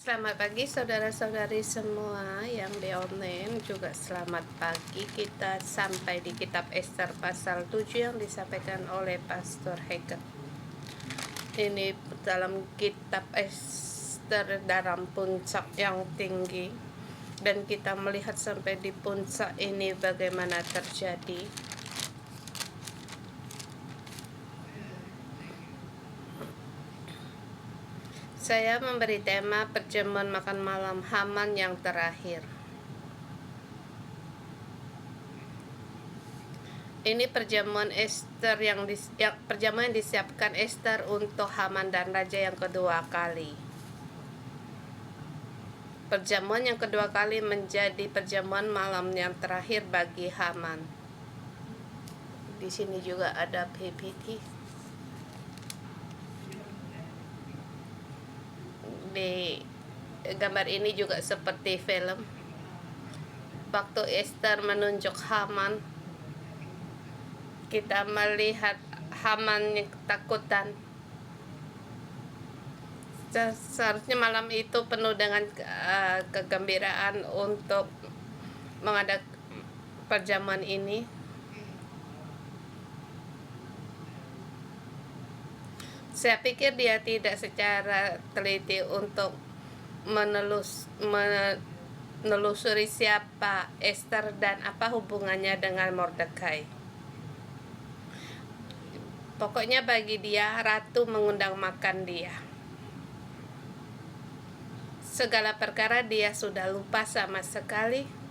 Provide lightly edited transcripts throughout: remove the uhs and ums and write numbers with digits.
Selamat pagi saudara-saudari semua yang di online, juga selamat pagi. Kita sampai di kitab Ester pasal 7 yang disampaikan oleh Pastor Hager. Ini dalam kitab Ester dalam puncak yang tinggi, dan kita melihat sampai di puncak ini bagaimana terjadi. Saya memberi tema perjamuan makan malam Haman yang terakhir. Ini perjamuan Ester perjamuan yang disiapkan Ester untuk Haman dan raja yang kedua kali. Perjamuan yang kedua kali menjadi perjamuan malam yang terakhir bagi Haman. Di sini juga ada PPT. Di gambar ini juga seperti film. Waktu Ester menunjuk Haman, kita melihat Haman yang ketakutan. Seharusnya malam itu penuh dengan kegembiraan untuk mengadakan perjamuan ini. Saya pikir dia tidak secara teliti untuk menelusuri siapa Ester dan apa hubungannya dengan Mordekai. Pokoknya bagi dia, ratu mengundang makan dia. Segala perkara dia sudah lupa sama sekali.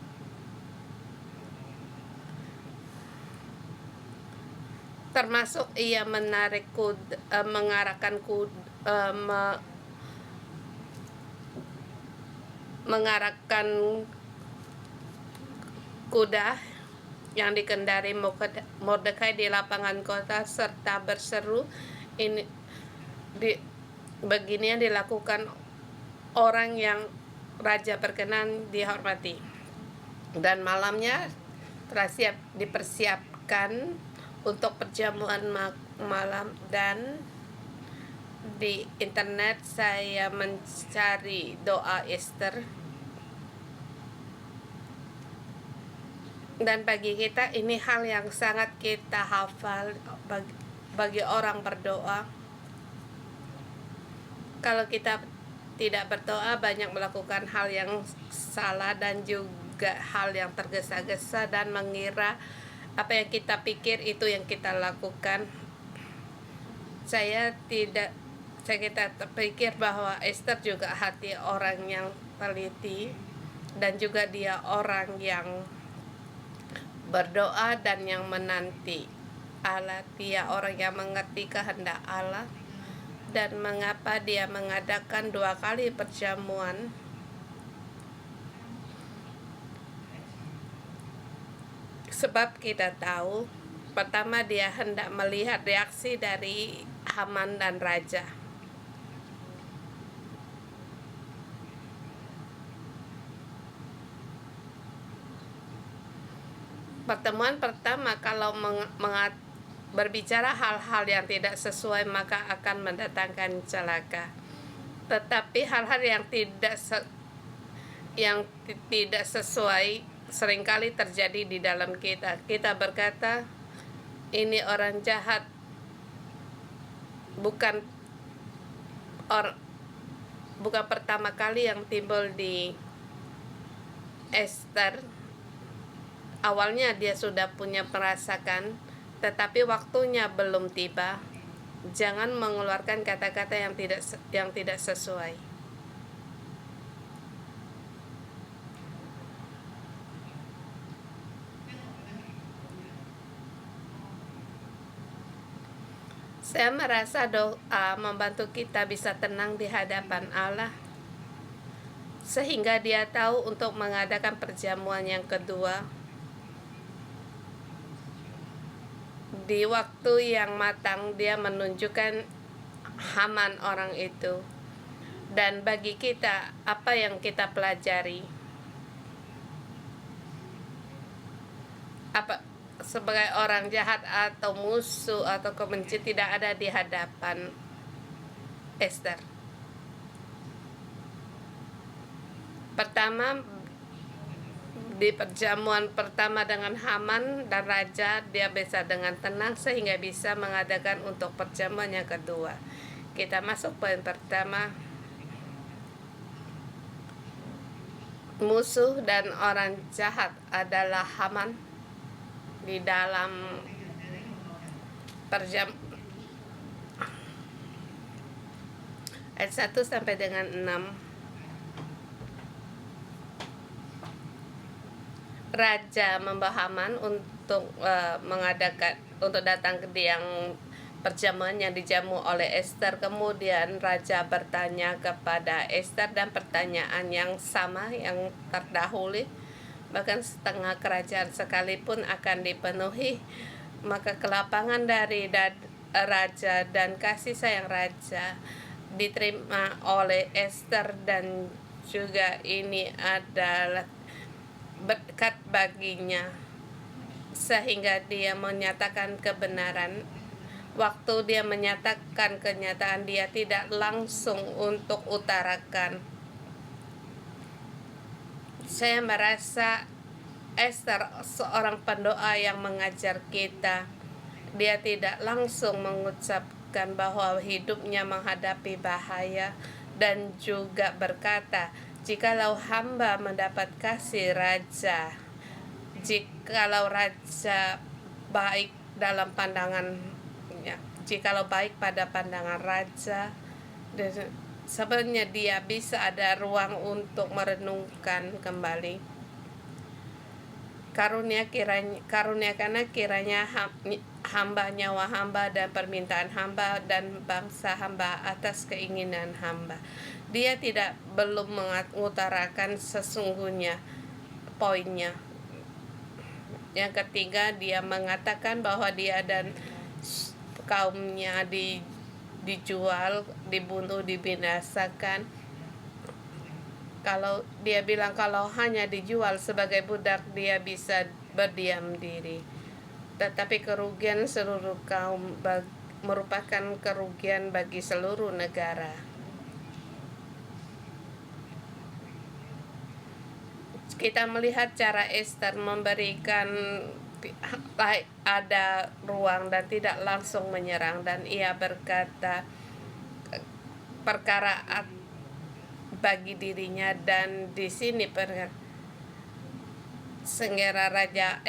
Termasuk ia mengarahkan kuda yang dikendari Mordekai di lapangan kota serta berseru, begini yang dilakukan orang yang raja berkenan dihormati. Dan malamnya dipersiapkan untuk perjamuan malam, dan di internet saya mencari doa Ester, dan bagi kita ini hal yang sangat kita hafal bagi orang berdoa. Kalau kita tidak berdoa, banyak melakukan hal yang salah dan juga hal yang tergesa-gesa dan mengira apa yang kita pikir itu yang kita lakukan. Kita terpikir bahwa Ester juga hati orang yang teliti, dan juga dia orang yang berdoa dan yang menanti Allah. Dia orang yang mengerti kehendak Allah. Dan mengapa dia mengadakan 2 kali perjamuan? Sebab kita tahu, pertama dia hendak melihat reaksi dari Haman dan raja. Pertemuan pertama, kalau berbicara hal-hal yang tidak sesuai, maka akan mendatangkan celaka. Tetapi hal-hal yang tidak sesuai seringkali terjadi di dalam kita. Kita berkata, ini orang jahat, bukan pertama kali yang timbul di Ester. Awalnya dia sudah punya merasakan, tetapi waktunya belum tiba. Jangan mengeluarkan kata-kata yang tidak sesuai. Saya merasa doa membantu kita bisa tenang di hadapan Allah, sehingga dia tahu untuk mengadakan perjamuan yang kedua di waktu yang matang. Dia menunjukkan Haman orang itu. Dan bagi kita, apa yang kita pelajari? Sebagai orang jahat atau musuh atau kebenci tidak ada di hadapan Ester. Pertama, di perjamuan pertama dengan Haman dan Raja, dia bisa dengan tenang sehingga bisa mengadakan untuk perjamuan yang kedua. Kita masuk poin pertama. Musuh dan orang jahat adalah Haman. Di dalam ayat 1 sampai dengan 6. Raja membawa Haman untuk datang ke yang perjamuan yang dijamu oleh Esther. Kemudian Raja bertanya kepada Esther dan pertanyaan yang sama yang terdahulu, bahkan setengah kerajaan sekalipun akan dipenuhi. Maka kelapangan dari Raja dan kasih sayang Raja diterima oleh Esther, dan juga ini adalah berkat baginya sehingga dia menyatakan kebenaran. Waktu dia menyatakan kenyataan, dia tidak langsung untuk utarakan. Saya merasa Esther seorang pendoa yang mengajar kita. Dia tidak langsung mengucapkan bahwa hidupnya menghadapi bahaya, dan juga berkata, jikalau hamba mendapat kasih Raja, jikalau Raja baik dalam pandangannya, jikalau baik pada pandangan Raja, dan sebenarnya dia bisa ada ruang untuk merenungkan kembali. Karuniakanlah kiranya hamba, nyawa hamba, dan permintaan hamba, dan bangsa hamba atas keinginan hamba. Dia belum mengutarakan sesungguhnya poinnya. Yang ketiga, dia mengatakan bahwa dia dan kaumnya dijual, dibunuh, dibinasakan. Kalau dia bilang kalau hanya dijual sebagai budak, dia bisa berdiam diri. Tetapi kerugian seluruh kaum merupakan kerugian bagi seluruh negara. Kita melihat cara Esther memberikan ada ruang dan tidak langsung menyerang, dan ia berkata perkara bagi dirinya, dan di sini sehingga Raja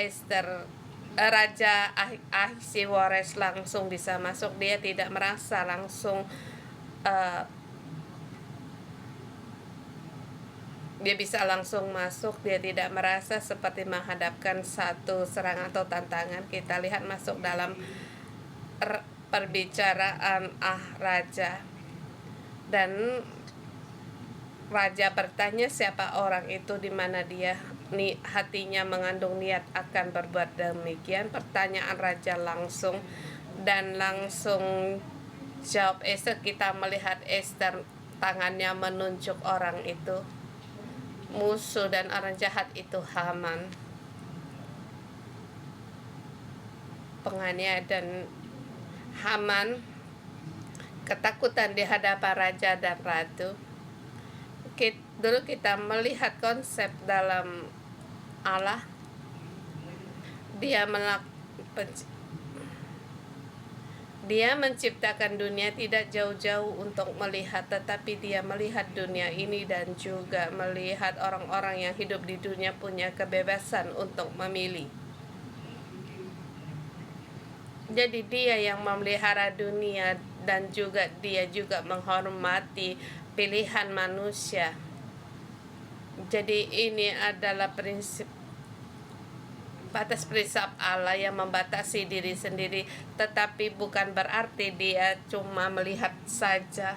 Ahasiweros langsung bisa masuk. Dia tidak merasa langsung dia bisa langsung masuk. Dia tidak merasa seperti menghadapkan satu serangan atau tantangan. Kita lihat masuk dalam perbicaraan Raja, dan Raja bertanya siapa orang itu, di mana dia hatinya mengandung niat akan berbuat demikian. Pertanyaan Raja langsung jawab Esther. Kita melihat Esther tangannya menunjuk orang itu. Musuh dan orang jahat itu Haman, penganiaya, dan Haman ketakutan di hadapan raja dan ratu. Dulu kita melihat konsep dalam Allah. Dia menciptakan dunia tidak jauh-jauh untuk melihat, tetapi dia melihat dunia ini dan juga melihat orang-orang yang hidup di dunia punya kebebasan untuk memilih. Jadi dia yang memelihara dunia, dan juga dia juga menghormati pilihan manusia. Jadi ini adalah batas prinsip Allah yang membatasi diri sendiri, tetapi bukan berarti dia cuma melihat saja,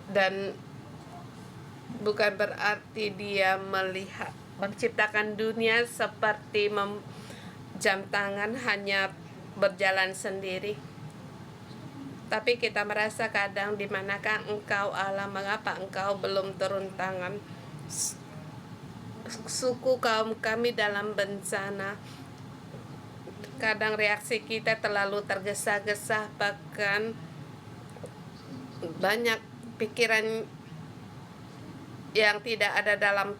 dan bukan berarti dia menciptakan dunia seperti jam tangan hanya berjalan sendiri. Tapi kita merasa kadang, di manakah engkau Allah, mengapa engkau belum turun tangan? Suku kaum kami dalam bencana. Kadang reaksi kita terlalu tergesa-gesa, bahkan banyak pikiran yang tidak ada dalam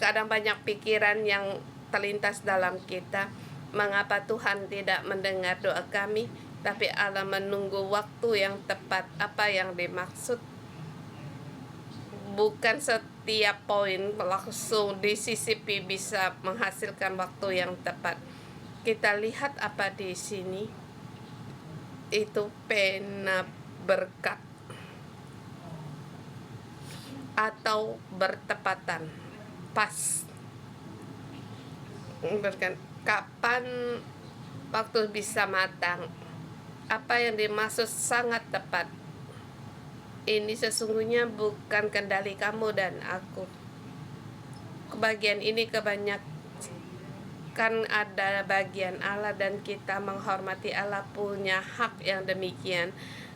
kadang banyak pikiran yang terlintas dalam kita. Mengapa Tuhan tidak mendengar doa kami? Tapi Allah menunggu waktu yang tepat. Apa yang dimaksud? Bukan setiap poin langsung disisipi bisa menghasilkan waktu yang tepat. Kita lihat apa di sini. Itu pena berkat atau bertepatan, pas. Kapan waktu bisa matang? Apa yang dimaksud sangat tepat? Ini sesungguhnya bukan kendali kamu dan aku. Kebagian ini kebanyakan ada bagian Allah, dan kita menghormati Allah punya hak yang demikian.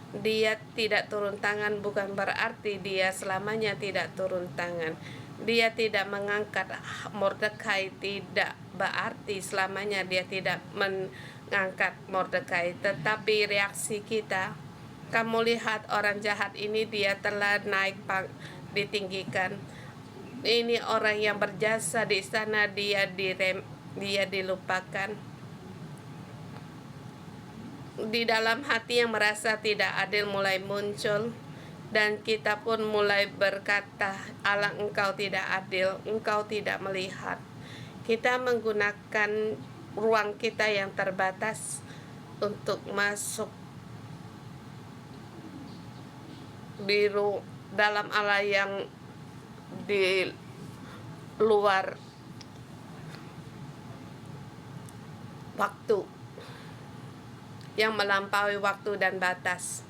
Dia tidak turun tangan bukan berarti dia selamanya tidak turun tangan. Dia tidak mengangkat Mordekai tidak berarti selamanya dia tidak mengangkat Mordekai. Tetapi reaksi kita, kamu lihat orang jahat ini dia telah naik ditinggikan. Ini orang yang berjasa di sana dia dilupakan. Di dalam hati yang merasa tidak adil mulai muncul, dan kita pun mulai berkata, Allah engkau tidak adil, engkau tidak melihat. Kita menggunakan ruang kita yang terbatas untuk masuk biru dalam Allah yang di luar waktu, yang melampaui waktu dan batas.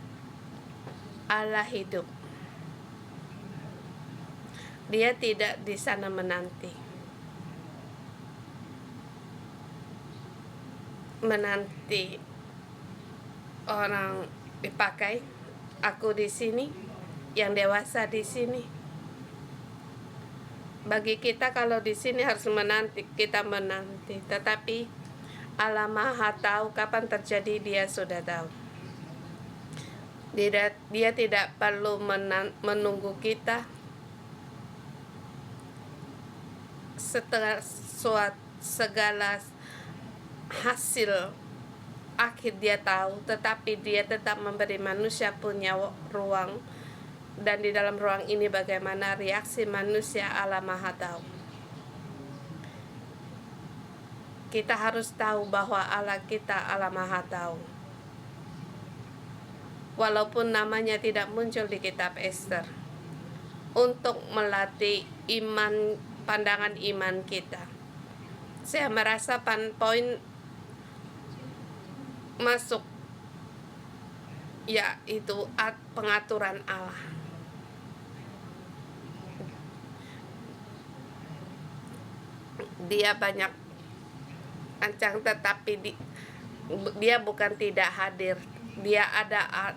Allah hidup. Dia tidak di sana menanti orang dipakai. Aku di sini, yang dewasa di sini. Bagi kita kalau di sini harus menanti, kita menanti. Tetapi Allah Maha tahu kapan terjadi, dia sudah tahu. Dia tidak perlu menunggu kita. Setelah segala hasil akhir dia tahu, tetapi dia tetap memberi manusia punya ruang. Dan di dalam ruang ini bagaimana reaksi manusia, Allah Maha tahu. Kita harus tahu bahwa Allah kita Allah Maha tahu. Walaupun namanya tidak muncul di kitab Ester, untuk melatih iman, pandangan iman kita. Saya merasa poin masuk yaitu pengaturan Allah. Dia banyak ancang, tetapi dia bukan tidak hadir. Dia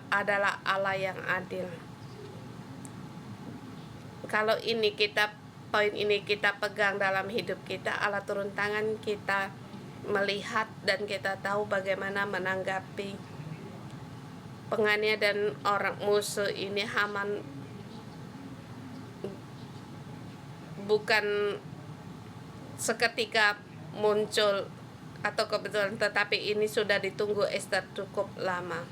adalah Allah yang adil. Kalau poin ini kita pegang dalam hidup kita, Allah turun tangan, kita melihat dan kita tahu bagaimana menanggapi penganiayaan dan orang musuh ini. Haman bukan seketika muncul atau kebetulan, tetapi ini sudah ditunggu Ester cukup lama.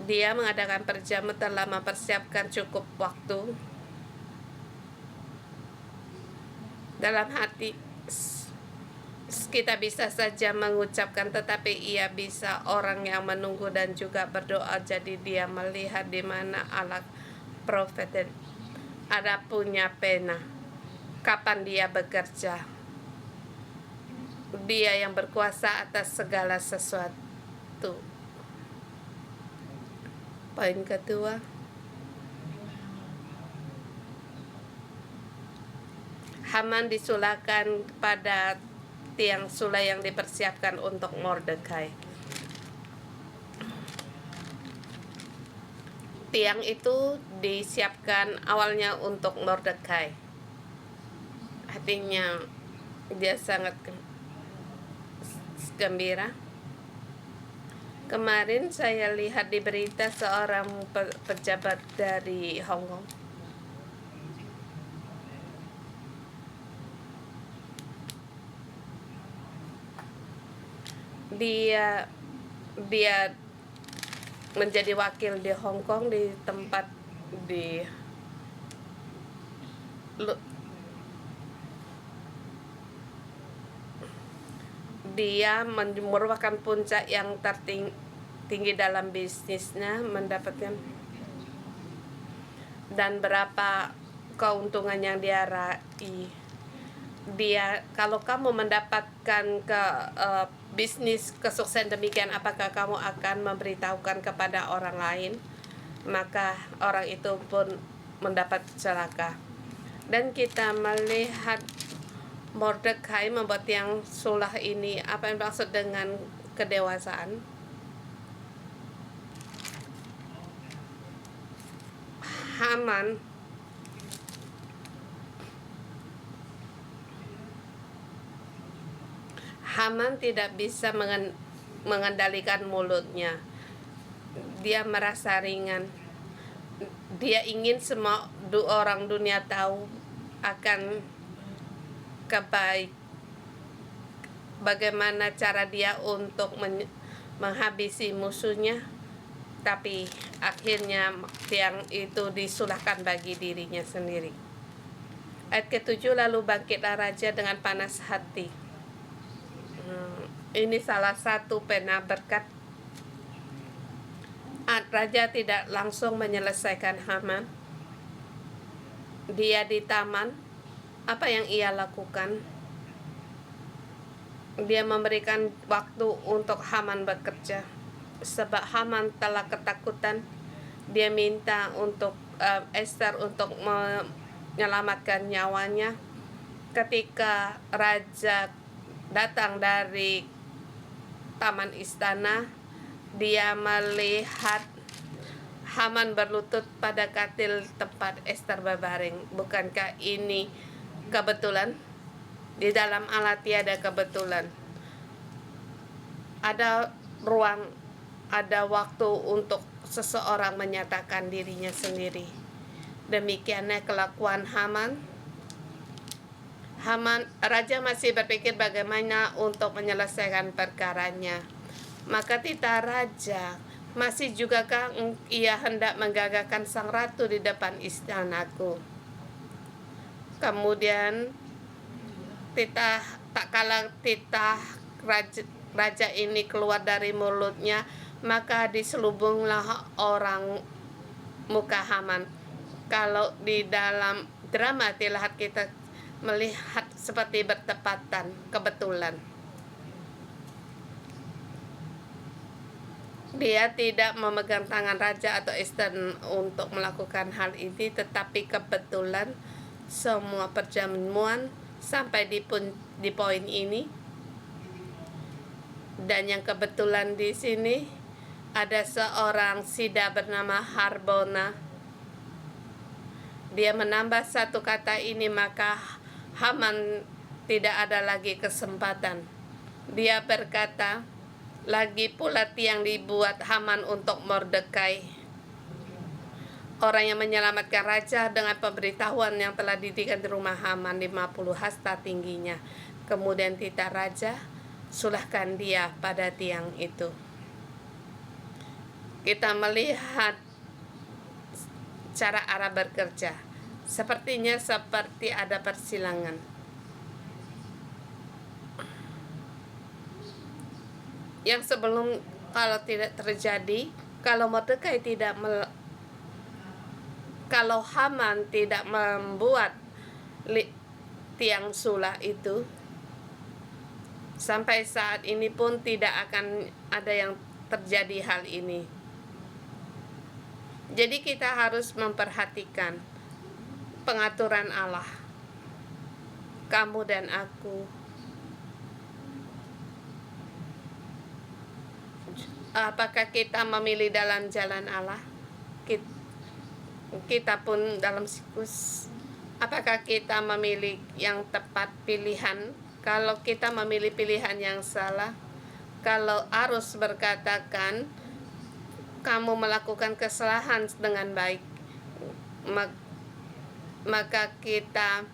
Dia mengadakan perjamuan, telah mempersiapkan cukup waktu. Dalam hati kita bisa saja mengucapkan, tetapi ia bisa orang yang menunggu dan juga berdoa. Jadi dia melihat di mana Allah profet ada punya pena, kapan dia bekerja. Dia yang berkuasa atas segala sesuatu. Poin kedua, Haman disulahkan pada tiang sulai yang dipersiapkan untuk Mordekai. Tiang itu disiapkan awalnya untuk Mordekai. Hatinya dia sangat gembira. Kemarin saya lihat di berita seorang pejabat dari Hong Kong dia dia menjadi wakil di Hong Kong di tempat dia merupakan puncak yang tertinggi dalam bisnisnya, mendapatkan dan berapa keuntungan yang dia raih. Kalau kamu mendapatkan bisnis kesuksesan demikian, apakah kamu akan memberitahukan kepada orang lain? Maka orang itu pun mendapat celaka. Dan kita melihat Mordekai membuat yang sulah ini. Apa yang maksud dengan kedewasaan? Haman tidak bisa mengendalikan mulutnya. Dia merasa ringan. Dia ingin semua orang dunia tahu akan bagaimana cara dia untuk menghabisi musuhnya, tapi akhirnya tiang itu disulahkan bagi dirinya sendiri. Ayat ke-7, lalu bangkitlah raja dengan panas hati. Ini salah satu pena berkat. Raja tidak langsung menyelesaikan Haman. Dia di taman. Apa yang ia lakukan? Dia memberikan waktu untuk Haman bekerja. Sebab Haman telah ketakutan, dia minta untuk Esther untuk menyelamatkan nyawanya. Ketika raja datang dari taman istana, dia melihat Haman berlutut pada katil tempat Esther berbaring. Bukankah ini kebetulan? Di dalam Allah tiada kebetulan. Ada ruang, ada waktu untuk seseorang menyatakan dirinya sendiri. Demikianlah kelakuan Haman. Raja masih berpikir bagaimana untuk menyelesaikan perkaranya. Maka tita raja, masih jugakah ia hendak menggagalkan sang ratu di depan istanaku? Kemudian tak kala titah raja ini keluar dari mulutnya, maka diselubunglah orang muka Haman. Kalau di dalam drama lihat kita melihat seperti bertepatan, kebetulan. Dia tidak memegang tangan raja atau Esther untuk melakukan hal ini, tetapi kebetulan semua perjamuan sampai di poin ini. Dan yang kebetulan di sini ada seorang sida bernama Harbona. Dia menambah satu kata ini, maka Haman tidak ada lagi kesempatan. Dia berkata, lagi pula tiang dibuat Haman untuk Mordekai, orang yang menyelamatkan raja, dengan pemberitahuan yang telah didirikan di rumah Haman 50 hasta tingginya. Kemudian titah raja, sulahkan dia pada tiang itu. Kita melihat cara Allah bekerja. Sepertinya seperti ada persilangan. Yang sebelum, kalau tidak terjadi, kalau Mordekai kalau Haman tidak membuat tiang sulah itu, sampai saat ini pun tidak akan ada yang terjadi hal ini. Jadi kita harus memperhatikan pengaturan Allah. Kamu dan aku, apakah kita memilih dalam jalan Allah? Kita pun dalam siklus, apakah kita memilih yang tepat pilihan? Kalau kita memilih pilihan yang salah, kalau arus berkatakan kamu melakukan kesalahan dengan baik, maka kita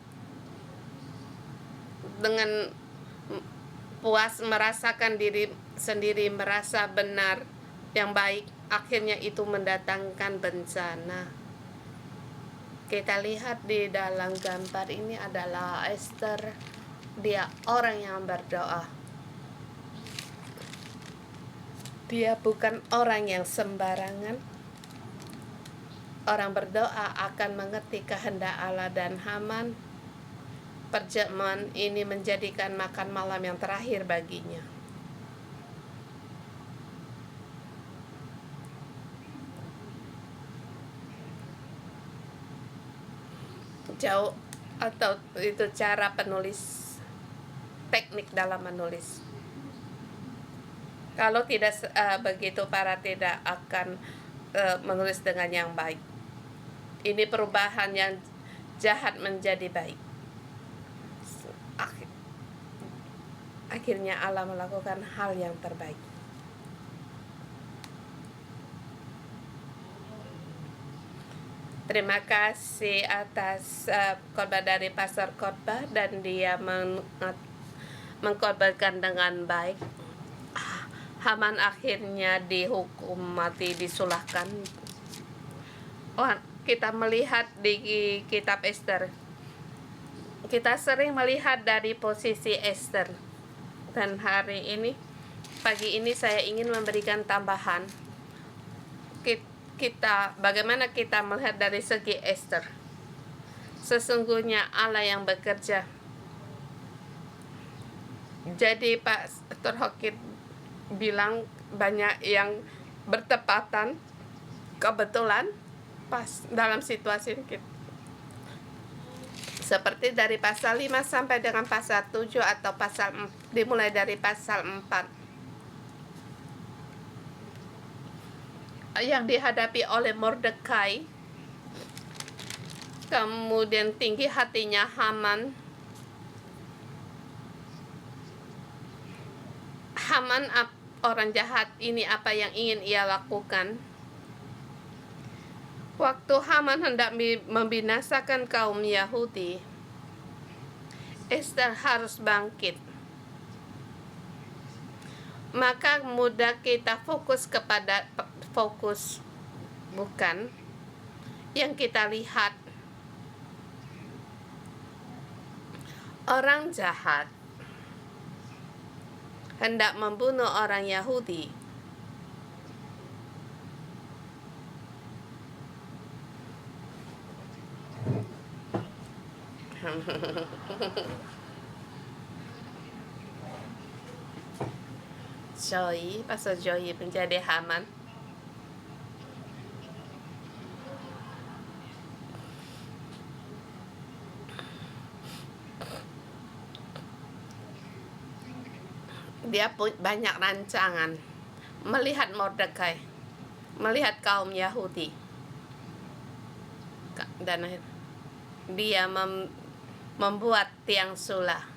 dengan puas merasakan diri sendiri, merasa benar, yang baik, akhirnya itu mendatangkan bencana. Kita lihat di dalam gambar ini adalah Esther. Dia orang yang berdoa. Dia bukan orang yang sembarangan. Orang berdoa akan mengerti kehendak Allah, dan Haman, perjamuan ini menjadikan makan malam yang terakhir baginya. Jauh atau itu cara penulis, teknik dalam menulis. Kalau tidak begitu, para tidak akan menulis dengan yang baik. Ini perubahan yang jahat menjadi baik. Akhirnya Allah melakukan hal yang terbaik. Terima kasih atas khotbah dari Pastor Khotbah, dan dia mengkhotbahkan dengan baik. Haman akhirnya dihukum mati, disulahkan. Kita melihat di kitab Esther, kita sering melihat dari posisi Esther. Dan hari ini, pagi ini saya ingin memberikan tambahan. Bagaimana kita melihat dari segi Esther. Sesungguhnya Allah yang bekerja. Jadi Pastor Hokit bilang banyak yang bertepatan, kebetulan pas dalam situasi kita. Seperti dari pasal 5 sampai dengan pasal 7, atau dimulai dari pasal 4. Yang dihadapi oleh Mordekai, kemudian tinggi hatinya Haman. Orang jahat ini, apa yang ingin ia lakukan? Waktu Haman hendak membinasakan kaum Yahudi, Esther harus bangkit. Maka mudah kita fokus bukan yang kita lihat. Orang jahat hendak membunuh orang Yahudi. Pastor Joy menjadi Haman. Dia banyak rancangan melihat Mordekai, melihat kaum Yahudi, dan dia membuat tiang sula.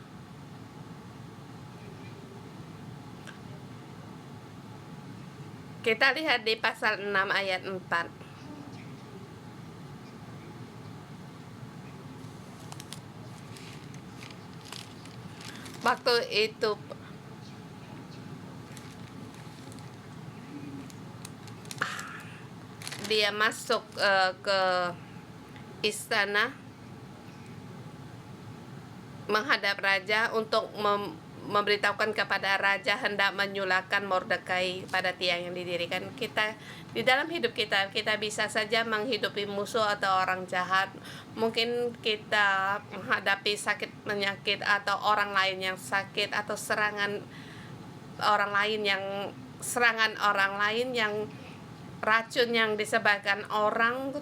Kita lihat di pasal 6 ayat 4. Waktu itu dia masuk ke istana menghadap raja untuk memberitahukan kepada raja hendak menyulahkan Mordekai pada tiang yang didirikan. Kita di dalam hidup kita bisa saja menghidupi musuh atau orang jahat. Mungkin kita menghadapi sakit penyakit, atau orang lain yang sakit, atau serangan orang lain yang racun yang disebarkan orang,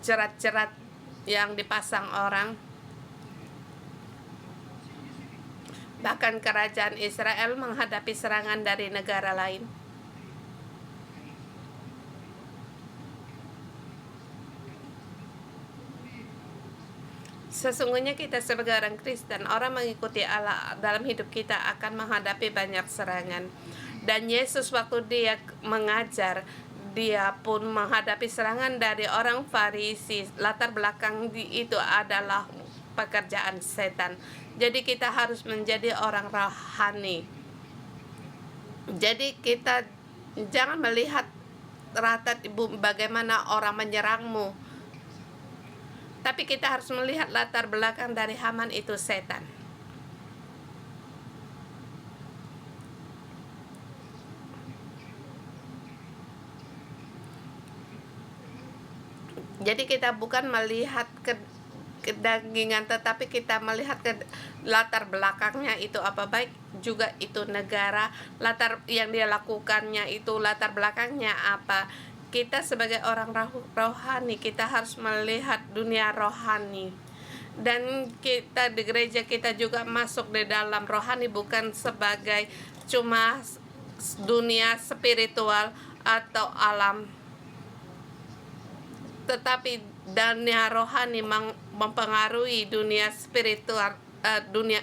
jerat-jerat yang dipasang orang. Bahkan kerajaan Israel menghadapi serangan dari negara lain. Sesungguhnya kita sebagai orang Kristen, orang mengikuti Allah, dalam hidup kita akan menghadapi banyak serangan. Dan Yesus waktu dia mengajar, dia pun menghadapi serangan dari orang Farisi. Latar belakang itu adalah pekerjaan setan. Jadi kita harus menjadi orang rohani. Jadi kita jangan melihat rata bagaimana orang menyerangmu, tapi kita harus melihat latar belakang dari Haman itu setan. Jadi kita bukan melihat kedagingan, tetapi kita melihat ke latar belakangnya itu apa, baik juga itu negara, latar yang dia lakukannya itu latar belakangnya apa. Kita sebagai orang rohani, kita harus melihat dunia rohani. Dan kita di gereja kita juga masuk di dalam rohani, bukan sebagai cuma dunia spiritual atau alam, tetapi dunia rohani mempengaruhi dunia spiritual, dunia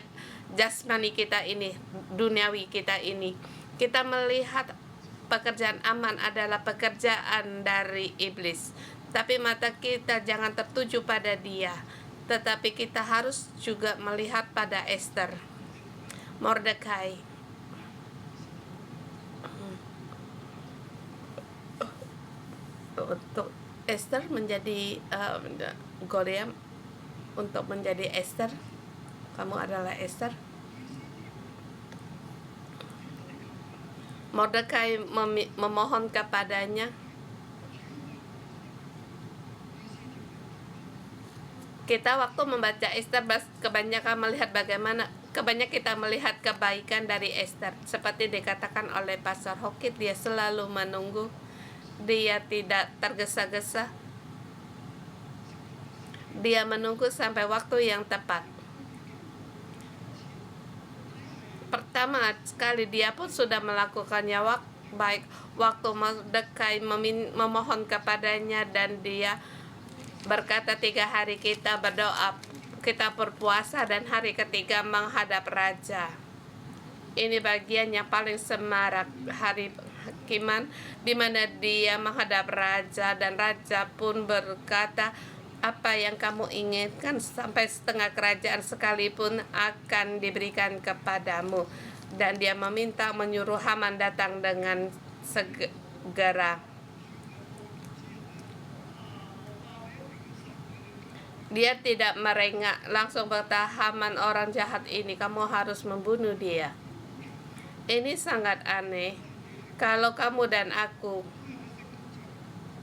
jasmani kita ini, duniawi kita ini. Kita melihat pekerjaan Haman adalah pekerjaan dari iblis, tapi mata kita jangan tertuju pada dia, tetapi kita harus juga melihat pada Esther, Mordekai. Untuk Esther menjadi Goliat, untuk menjadi Esther, kamu adalah Esther. Mordekai memohon kepadanya. Kita waktu membaca Esther kebanyakan melihat kita melihat kebaikan dari Esther. Seperti dikatakan oleh Pastor Hokit, dia selalu menunggu, dia tidak tergesa-gesa, dia menunggu sampai waktu yang tepat. Pertama sekali dia pun sudah melakukannya, baik waktu Mordekai memohon kepadanya dan dia berkata 3 hari kita berdoa, kita berpuasa, dan hari ketiga menghadap raja. Ini bagian yang paling semarak, hari hakiman, di mana dia menghadap raja, dan raja pun berkata, apa yang kamu inginkan, sampai setengah kerajaan sekalipun akan diberikan kepadamu. Dan dia menyuruh Haman datang dengan segera. Dia tidak merengek, langsung berkata, Haman, orang jahat ini, kamu harus membunuh dia. Ini sangat aneh. Kalau kamu dan aku,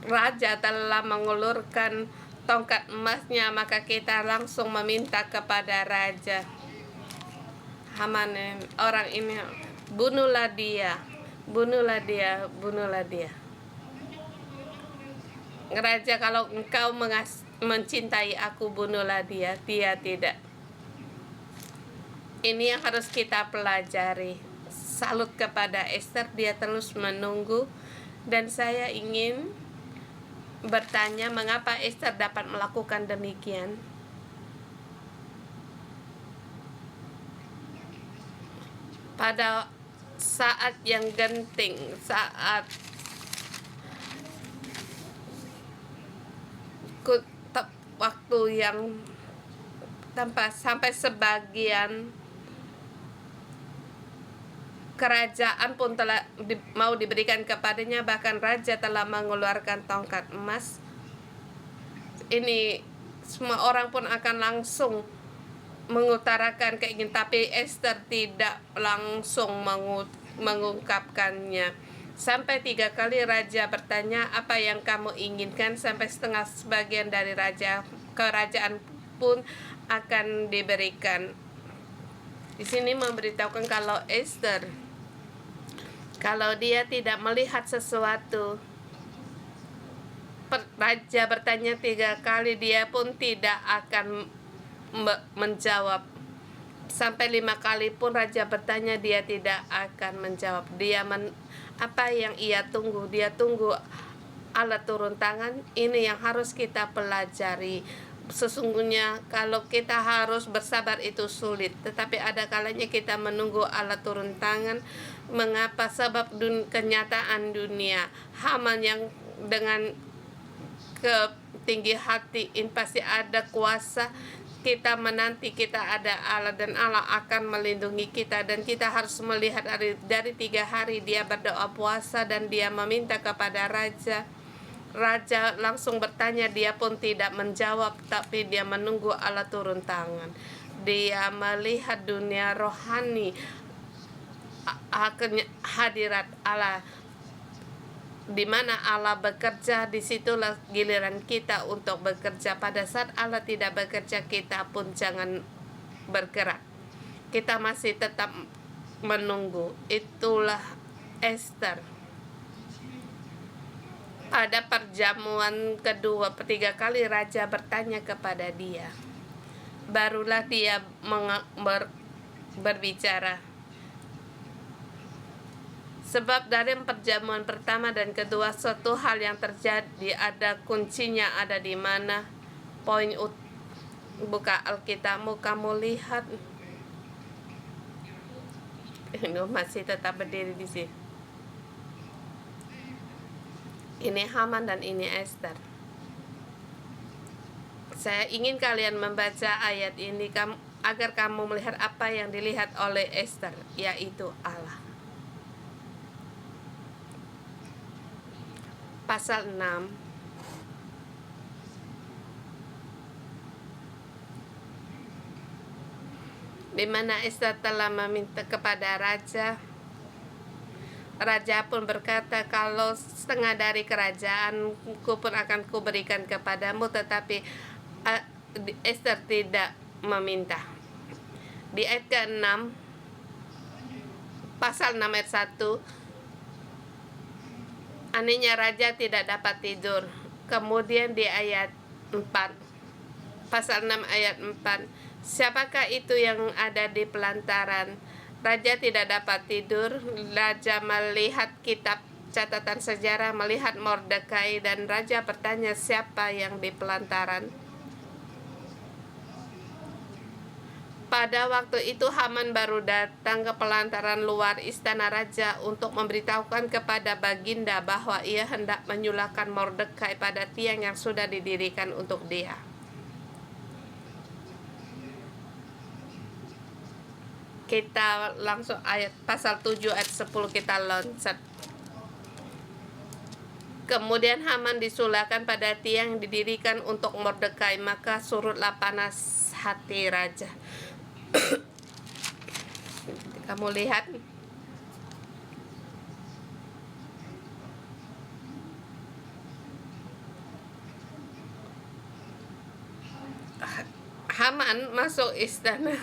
raja telah mengulurkan tongkat emasnya, maka kita langsung meminta kepada raja, Haman, orang ini, bunuhlah dia, bunuhlah dia, bunuhlah dia. Raja, kalau engkau mencintai aku, bunuhlah dia. Dia tidak. Ini yang harus kita pelajari. Salut kepada Esther, dia terus menunggu. Dan saya ingin bertanya, mengapa Esther dapat melakukan demikian? Pada saat yang genting, saat waktu yang tanpa sampai sebagian kerajaan pun telah mau diberikan kepadanya, bahkan raja telah mengeluarkan tongkat emas. Ini semua orang pun akan langsung mengutarakan keinginan, tapi Esther tidak langsung mengungkapkannya. Sampai 3 kali raja bertanya, apa yang kamu inginkan, sampai setengah sebagian dari kerajaan pun akan diberikan. Di sini memberitahukan kalau Esther, kalau dia tidak melihat sesuatu, raja bertanya 3 kali, dia pun tidak akan menjawab. Sampai 5 kali pun raja bertanya, dia tidak akan menjawab. Apa yang ia tunggu? Dia tunggu Allah turun tangan. Ini yang harus kita pelajari. Sesungguhnya kalau kita harus bersabar itu sulit, tetapi ada kalanya kita menunggu Allah turun tangan. Mengapa? Sebab kenyataan dunia, Haman yang dengan ketinggi hati, ini pasti ada kuasa, kita menanti kita ada Allah dan Allah akan melindungi kita, dan kita harus melihat dari 3 hari dia berdoa puasa dan dia meminta kepada raja. Raja langsung bertanya, dia pun tidak menjawab, tapi dia menunggu Allah turun tangan. Dia melihat dunia rohani, hadirat Allah, di mana Allah bekerja, disitulah giliran kita untuk bekerja. Pada saat Allah tidak bekerja, kita pun jangan bergerak. Kita masih tetap menunggu. Itulah Ester. Pada perjamuan kedua, 3 kali raja bertanya kepada dia. Barulah dia berbicara. Sebab dari perjamuan pertama dan kedua, suatu hal yang terjadi, ada kuncinya ada di mana? Buka Alkitabmu, kamu lihat. Masih tetap berdiri di sini. Ini Haman dan ini Ester. Saya ingin kalian membaca ayat ini agar kamu melihat apa yang dilihat oleh Ester, yaitu Allah. Pasal 6. Di mana Ester telah meminta kepada raja. Raja pun berkata, kalau setengah dari kerajaanku pun akan kuberikan kepadamu, tetapi Ester tidak meminta. Di ayat ke-6, pasal 6 ayat 1, anehnya raja tidak dapat tidur. Kemudian di ayat 4, pasal 6 ayat 4, siapakah itu yang ada di pelantaran? Raja tidak dapat tidur. Raja melihat kitab catatan sejarah, melihat Mordekai, dan raja bertanya, siapa yang di pelantaran? Pada waktu itu Haman baru datang ke pelantaran luar istana raja untuk memberitahukan kepada Baginda bahwa ia hendak menyulahkan Mordekai pada tiang yang sudah didirikan untuk dia. Kita langsung ayat pasal 7 ayat 10 kita loncat. Kemudian Haman disulahkan pada tiang yang didirikan untuk Mordekai, maka surutlah panas hati raja. Kamu lihat, Haman masuk istana.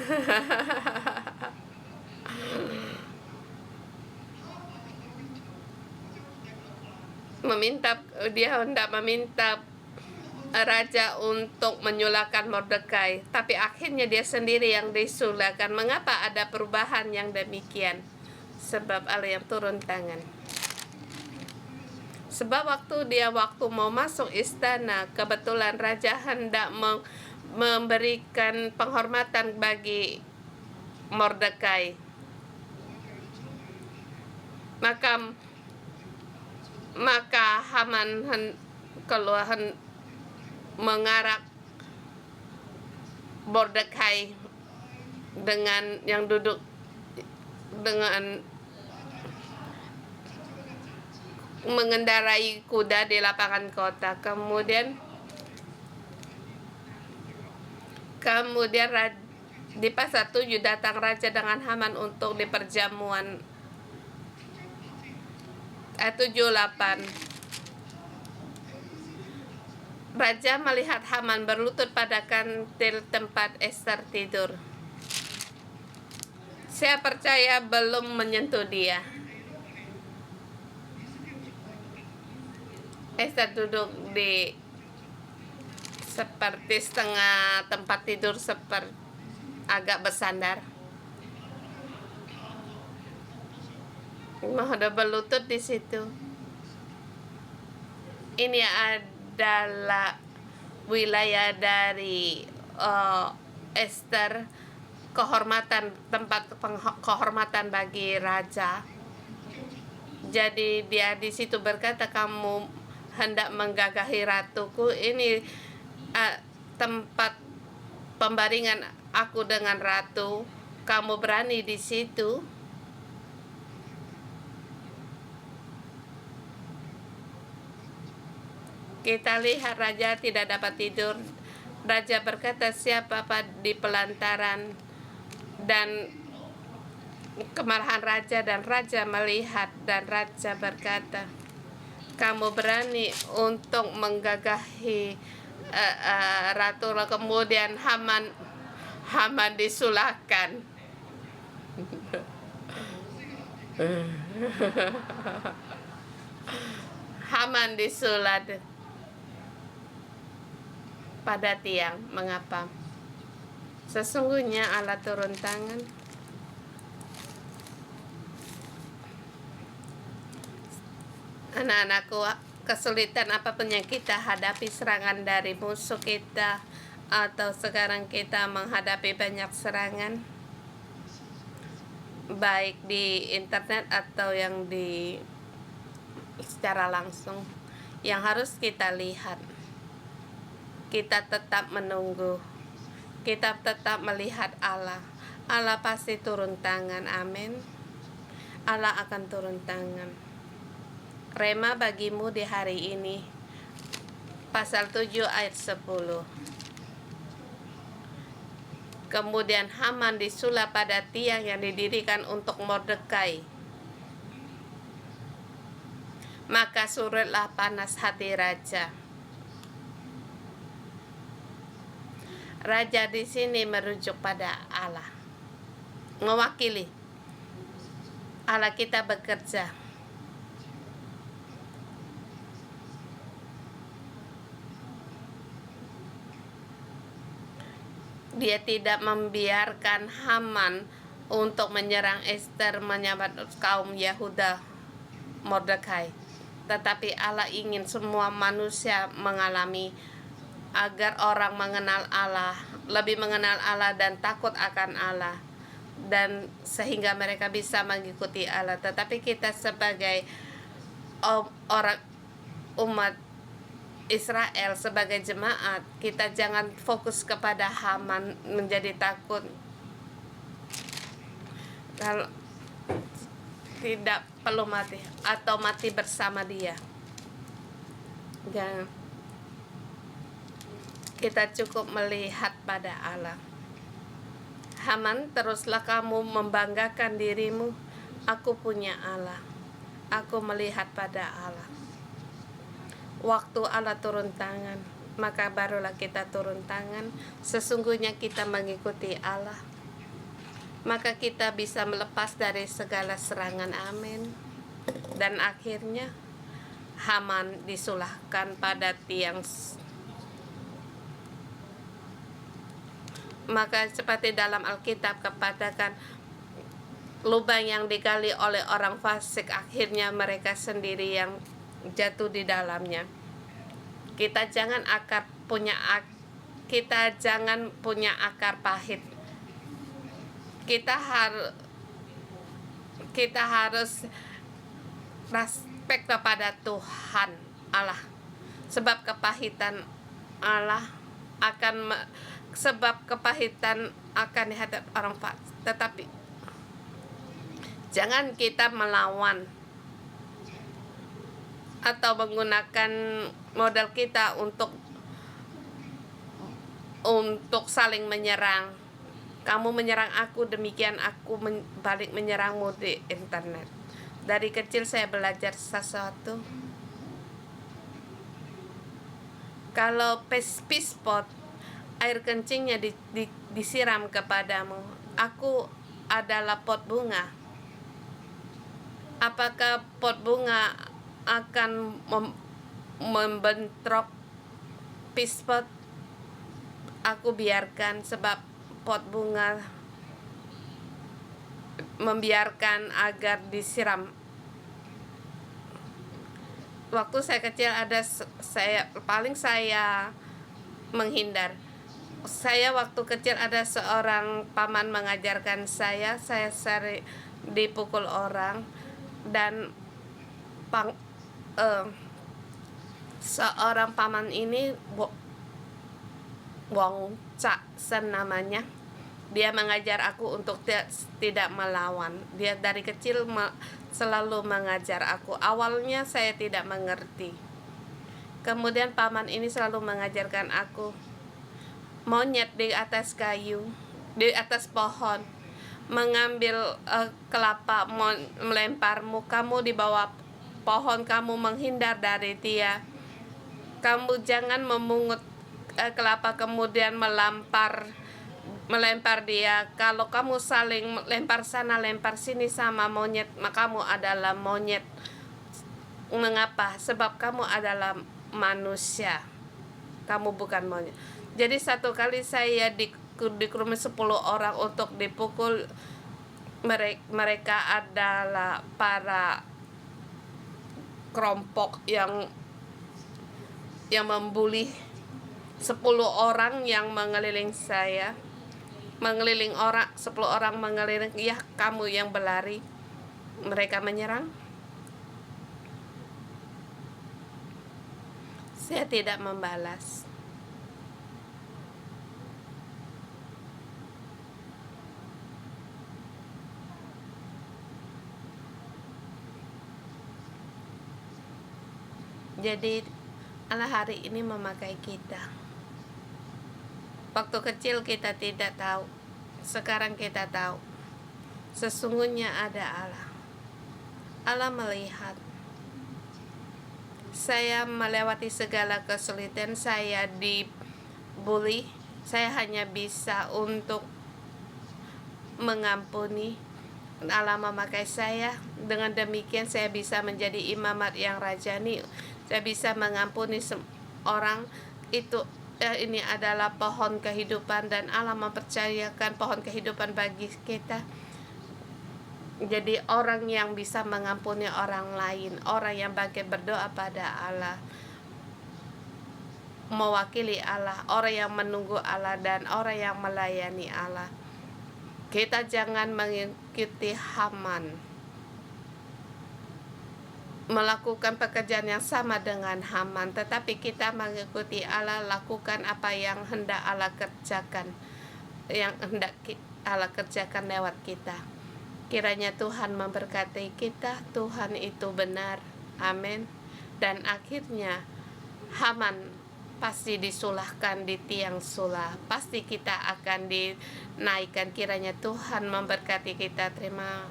Dia hendak meminta raja untuk menyulahkan Mordekai, tapi akhirnya dia sendiri yang disulahkan. Mengapa ada perubahan yang demikian? Sebab Allah yang turun tangan. Sebab waktu mau masuk istana, kebetulan raja hendak memberikan penghormatan bagi Mordekai. Maka Haman keluar mengarak Mordekai dengan yang duduk dengan mengendarai kuda di lapangan kota. Kemudian di pasal 7 datang raja dengan Haman untuk di perjamuan. Ayat 7-8. Raja melihat Haman berlutut pada kantil tempat Ester tidur. Saya percaya belum menyentuh dia. Ester duduk di seperti setengah tempat tidur, seperti agak bersandar. Udah berlutut di situ. Ini adalah wilayah dari Ester, tempat kehormatan bagi raja. Jadi dia di situ berkata, kamu hendak menggagahi ratuku. Ini tempat pembaringan aku dengan ratu, kamu berani di situ? Kita lihat raja tidak dapat tidur. Raja berkata, siapa di pelantaran? Dan kemarahan raja, dan raja melihat, dan raja berkata, kamu berani untuk menggagahi ratu. Kemudian Haman disulahkan. Haman disulat pada tiang. Mengapa? Sesungguhnya Allah turun tangan. Anak-anakku, kesulitan apapun yang kita hadapi, serangan dari musuh kita, atau sekarang kita menghadapi banyak serangan, baik di internet atau yang secara langsung, yang harus kita lihat, kita tetap menunggu, kita tetap melihat Allah. Allah pasti turun tangan, amin. Allah akan turun tangan. Rema bagimu di hari ini, pasal 7 ayat 10. Kemudian Haman disulap pada tiang yang didirikan untuk Mordekai. Maka surutlah panas hati raja. Raja di sini merujuk pada Allah, mewakili Allah. Kita bekerja. Dia tidak membiarkan Haman untuk menyerang Ester, menyambat kaum Yehuda, Mordekai. Tetapi Allah ingin semua manusia mengalami, agar orang mengenal Allah, lebih mengenal Allah dan takut akan Allah, dan sehingga mereka bisa mengikuti Allah. Tetapi kita sebagai orang umat Israel, sebagai jemaat, kita jangan fokus kepada Haman menjadi takut. Kalau tidak perlu mati atau mati bersama dia, jangan. Kita cukup melihat pada Allah. Haman, teruslah kamu membanggakan dirimu. Aku punya Allah. Aku melihat pada Allah. Waktu Allah turun tangan, maka barulah kita turun tangan. Sesungguhnya kita mengikuti Allah, maka kita bisa melepas dari segala serangan, amin. Dan akhirnya Haman disulahkan pada tiang. Maka seperti dalam Alkitab katakan, lubang yang digali oleh orang fasik, akhirnya mereka sendiri yang jatuh di dalamnya. Kita jangan punya akar pahit. Kita harus respek kepada Tuhan Allah, sebab kepahitan Allah akan dihadap orang fasik. Tetapi jangan kita melawan atau menggunakan modal kita untuk saling menyerang. Kamu menyerang aku, demikian aku balik menyerangmu di internet. Dari kecil saya belajar sesuatu. Kalau pispot, air kencingnya disiram kepadamu. Aku adalah pot bunga. Apakah pot bunga akan membentrok pispot? Aku biarkan, sebab pot bunga membiarkan agar disiram. Waktu saya kecil saya menghindar. Saya waktu kecil ada seorang paman mengajarkan saya sering dipukul orang, dan seorang paman ini Wong Chaksen namanya. Dia mengajar aku untuk tidak melawan. Dia dari kecil selalu mengajar aku. Awalnya saya tidak mengerti. Kemudian paman ini selalu mengajarkan aku. Monyet di atas kayu, di atas pohon, mengambil kelapa, melemparmu. Kamu di bawah pohon, kamu menghindar dari dia. Kamu jangan memungut kelapa kemudian melempar dia. Kalau kamu saling lempar sana lempar sini sama monyet, maka kamu adalah monyet. Mengapa? Sebab kamu adalah manusia, kamu bukan monyet. Jadi satu kali saya dikerumuni 10 orang untuk dipukul. Mereka adalah para kelompok yang membuli. 10 orang yang mengeliling saya, mengeliling 10 orang mengeliling. Ya, kamu yang berlari. Mereka menyerang. Saya tidak membalas. Jadi Allah hari ini memakai kita. Waktu kecil kita tidak tahu, sekarang kita tahu. Sesungguhnya ada Allah. Allah melihat. Saya melewati segala kesulitan, saya dibully, saya hanya bisa untuk mengampuni. Allah memakai saya. Dengan demikian saya bisa menjadi imamat yang rajani. Saya bisa mengampuni orang. Ini adalah pohon kehidupan dan Allah mempercayakan pohon kehidupan bagi kita. Jadi orang yang bisa mengampuni orang lain, orang yang bagai berdoa pada Allah, mewakili Allah, orang yang menunggu Allah dan orang yang melayani Allah. Kita jangan mengikuti Haman, melakukan pekerjaan yang sama dengan Haman, tetapi kita mengikuti Allah, lakukan apa yang hendak Allah kerjakan, yang hendak Allah kerjakan lewat kita. Kiranya Tuhan memberkati kita. Tuhan itu benar. Amin. Dan akhirnya Haman pasti disulahkan di tiang sulah. Pasti kita akan dinaikkan. Kiranya Tuhan memberkati kita. Terima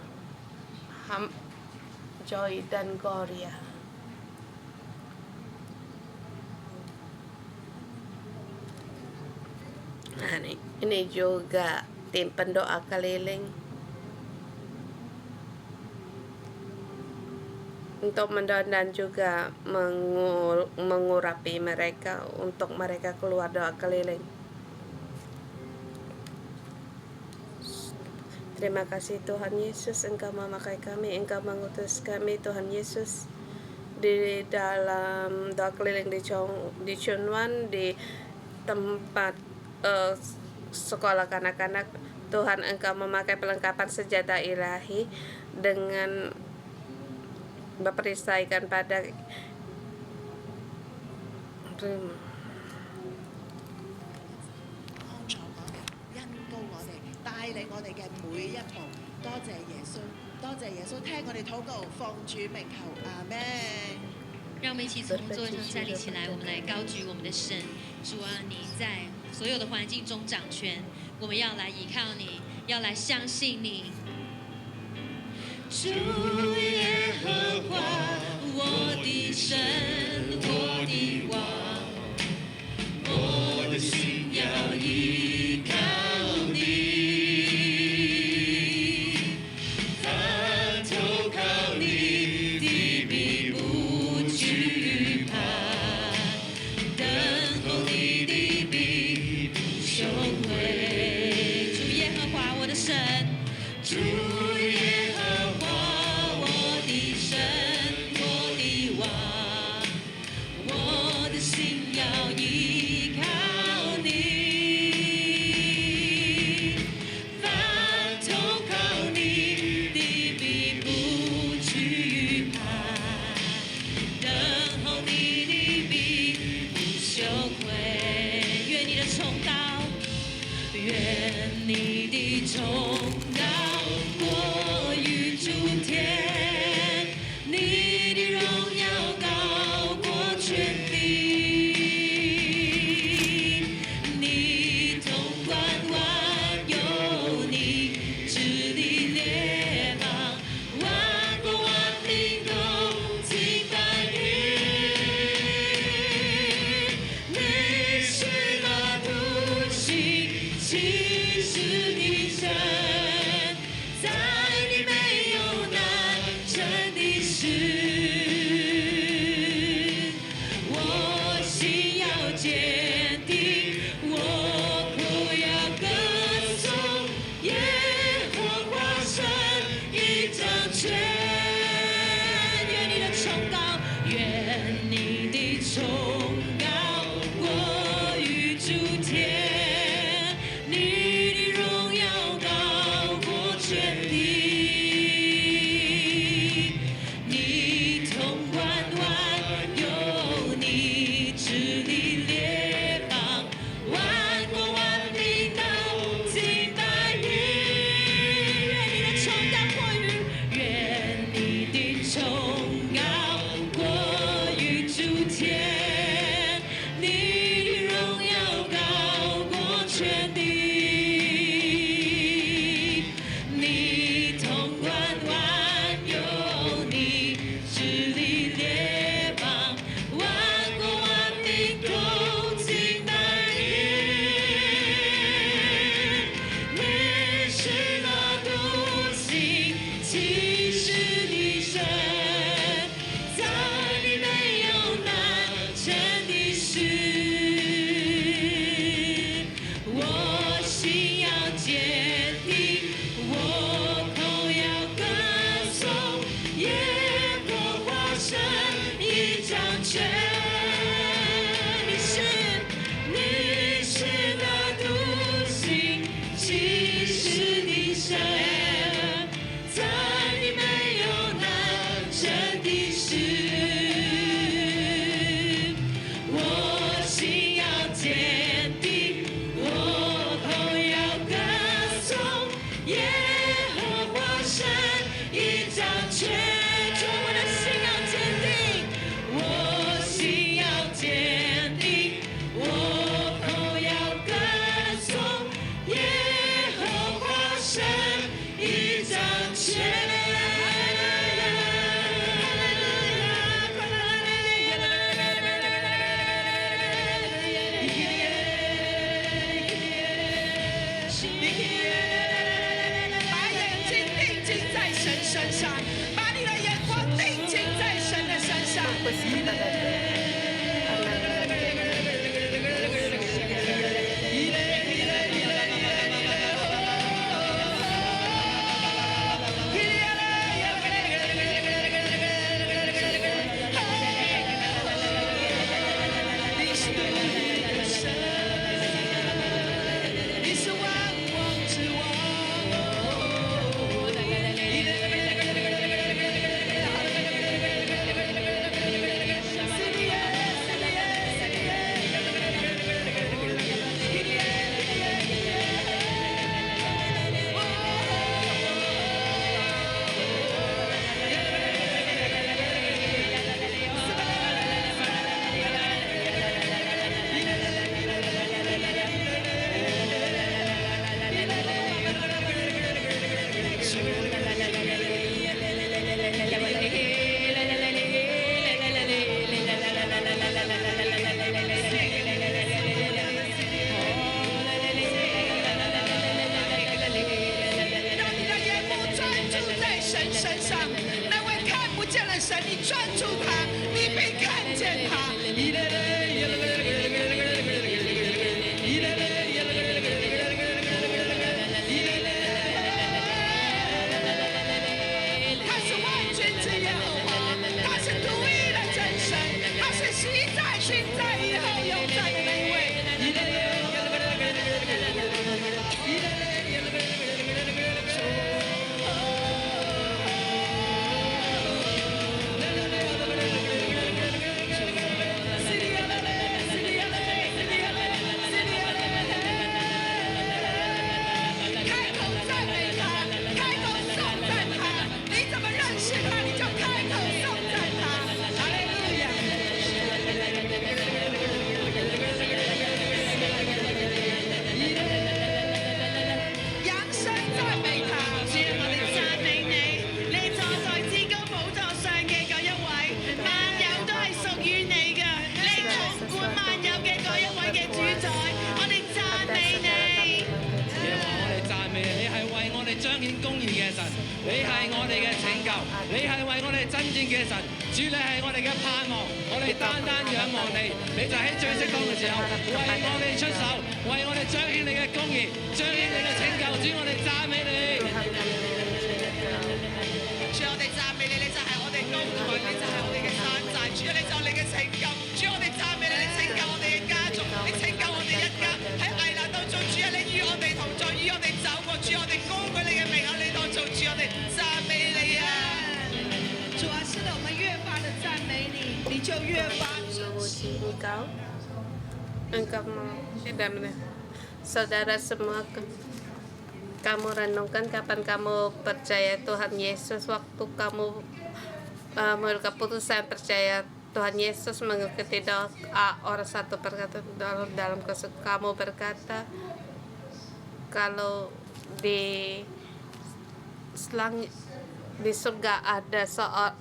Joy dan Gloria. Nah, ini juga tim pendoa keliling untuk mendoa dan juga mengurapi mereka untuk mereka keluar doa keliling. Terima kasih Tuhan Yesus, Engkau memakai kami, Engkau mengutus kami Tuhan Yesus di dalam doa keliling di Chunwan, di tempat sekolah kanak-kanak. Tuhan, Engkau memakai perlengkapan senjata ilahi dengan berperisaikan pada让我们一起从座位上站立起来，我们来高举我们的神。主啊，你在所有的环境中掌权，我们要来依靠你，要来相信你。主耶和华，我的神，我的王，我的心要依靠你，凡投靠你的必不惧怕，等候你的必不羞愧。主耶和华，我的神，主耶和华。要依靠你，凡投靠你的必不惧怕，等候你的必不羞愧。愿你的重担崇高过于诸天，你的荣耀高过全地，你统管万有，你治理列邦，万国万民都敬拜你。你是那独行其事的神，在你没有难成的事。我心要坚定，我口要歌颂耶和华神已掌权。愿你的崇高，愿你的崇高过于诸天，你的荣耀高过全地，你统管万有，你治理列邦，万国万民都敬拜你。愿你的崇高过于，愿你的崇高过于诸天，你的荣耀高过全地，你统管万有，你治理列邦，万国万民都敬拜你。你是那独行其事的神，在你没有难成的事。我心要坚定，我口要歌颂耶和华神已掌权。你是那独行其事的神，在你没有难成的事。我心要坚定，我口要歌颂耶和华神已掌权。主，我的心要坚定，我心要坚定，我口要歌颂耶和华神已掌权。把眼睛定睛在神身上，把你的眼光定睛在神的身上。你是独一的神，你是万王之王。让你的眼目专注在神身上，那位看不见的神，你专注他，你必看见他。他是万军之耶和华，他是独一的真神，他是昔在、今在、以后永在的那一位。顯公義嘅神，你係我哋嘅拯救，你係為我哋爭戰嘅神，主你係我哋嘅盼望，我哋單單仰望你，你就喺最適當嘅時候為我哋出手，為我哋彰顯你嘅公義，彰顯你嘅拯救，主我哋讚美你。 主我哋讚美你，你就係我哋高台，你就係我哋嘅山寨。主啊，你就係你嘅拯救。主我哋讚美你，你拯救我哋嘅家族，你拯救我哋一家喺危難當中。主啊，你與我哋同在，與我哋走過。主我哋高舉你嘅名喺你當中。主我哋讚美你啊！主啊，是的，我們越發的讚美你，你就越發。 memuji engkau dan saudara semua kamu renungkan kapan kamu percaya Tuhan Yesus, waktu kamu mengambil keputusan percaya Tuhan Yesus mengikuti doa orang satu perkataan dalam kamu berkata kalau di surga ada seorang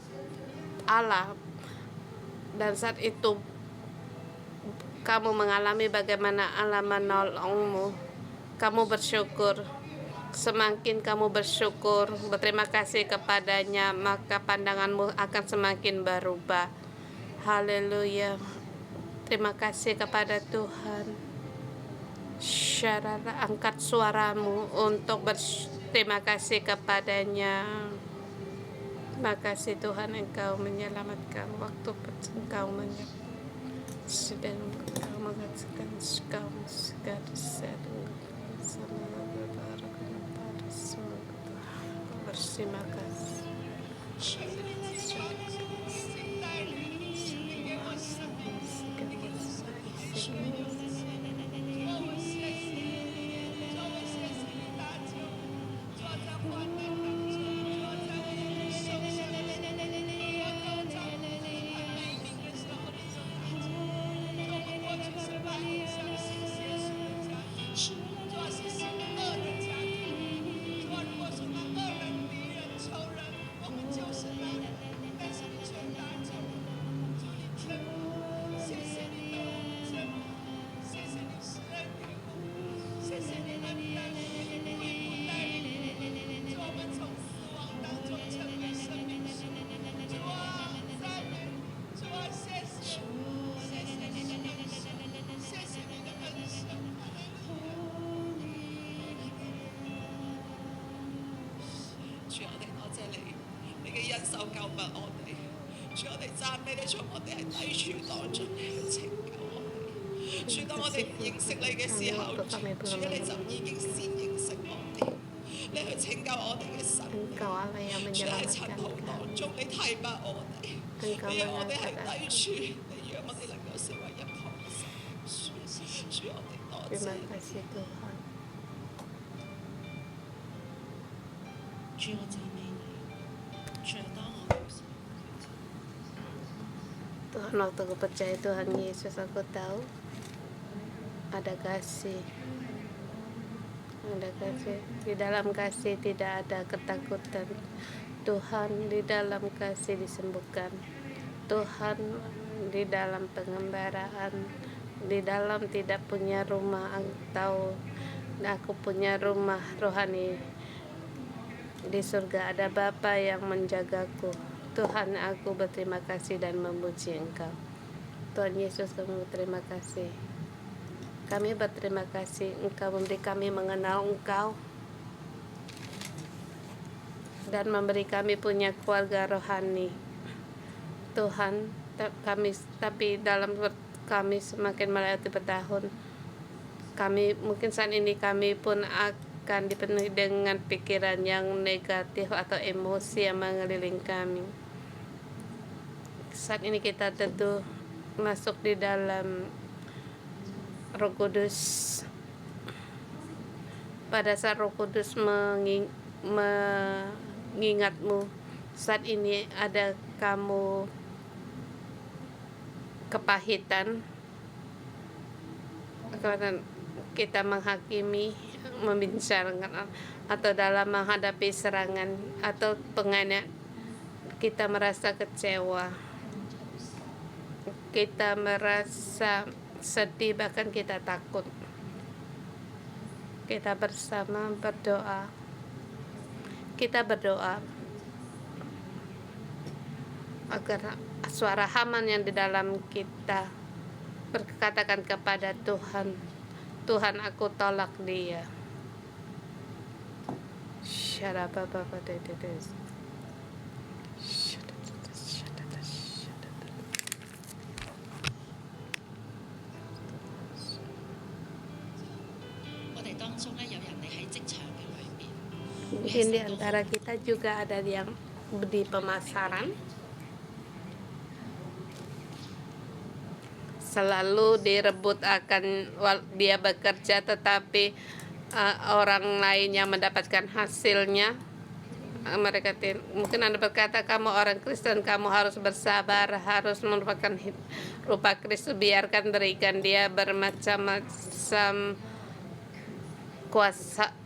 Allah dan saat itu kamu mengalami bagaimana Allah menolongmu, kamu bersyukur. Semakin kamu bersyukur, berterima kasih kepadanya, maka pandanganmu akan semakin berubah. Haleluya. Terima kasih kepada Tuhan. Syarara, angkat suaramu untuk berterima kasih kepadanya. Terima kasih Tuhan, Engkau menyelamatkan waktu Engkau sedang Engkau mengatakan Engkau segala sama berterima kasih.主，當我哋唔認識你嘅時候，主你就已經先認識我哋，你去拯救我哋嘅生命。主喺塵土當中，你提拔我哋，你讓我哋係低處，你讓我哋能夠成為一棵樹。主，我哋多謝你。主，我讚美你。主，當我 Tuhan, waktu aku percaya Tuhan Yesus, aku tahu ada kasih. Di dalam kasih tidak ada ketakutan. Tuhan di dalam kasih disembuhkan. Tuhan di dalam pengembaraan, di dalam tidak punya rumah, atau aku punya rumah rohani. Di surga ada Bapa yang menjagaku. Tuhan, aku berterima kasih dan memuji Engkau. Tuhan Yesus, kami berterima kasih. Kami berterima kasih Engkau memberi kami mengenal Engkau dan memberi kami punya keluarga rohani. Tuhan, tapi dalam kami semakin melewati bertahun, kami mungkin saat ini kami pun akan dipenuhi dengan pikiran yang negatif atau emosi yang mengelilingi kami. Saat ini kita tentu masuk di dalam Roh Kudus. Pada saat Roh Kudus mengingatmu, saat ini ada kamu kepahitan, karena kita menghakimi, membicarakan atau dalam menghadapi serangan atau penganiayaan, kita merasa kecewa, kita merasa sedih, bahkan kita takut. Kita bersama berdoa Kita berdoa agar suara Haman yang di dalam kita berkatakan kepada Tuhan, Tuhan, aku tolak dia. Mungkin di antara kita juga ada yang di pemasaran, selalu direbut akan dia bekerja, tetapi orang lain yang mendapatkan hasilnya. Mereka mungkin Anda berkata, kamu orang Kristen, kamu harus bersabar, harus merupakan rupa Kristus, biarkan berikan dia bermacam-macam kuasa.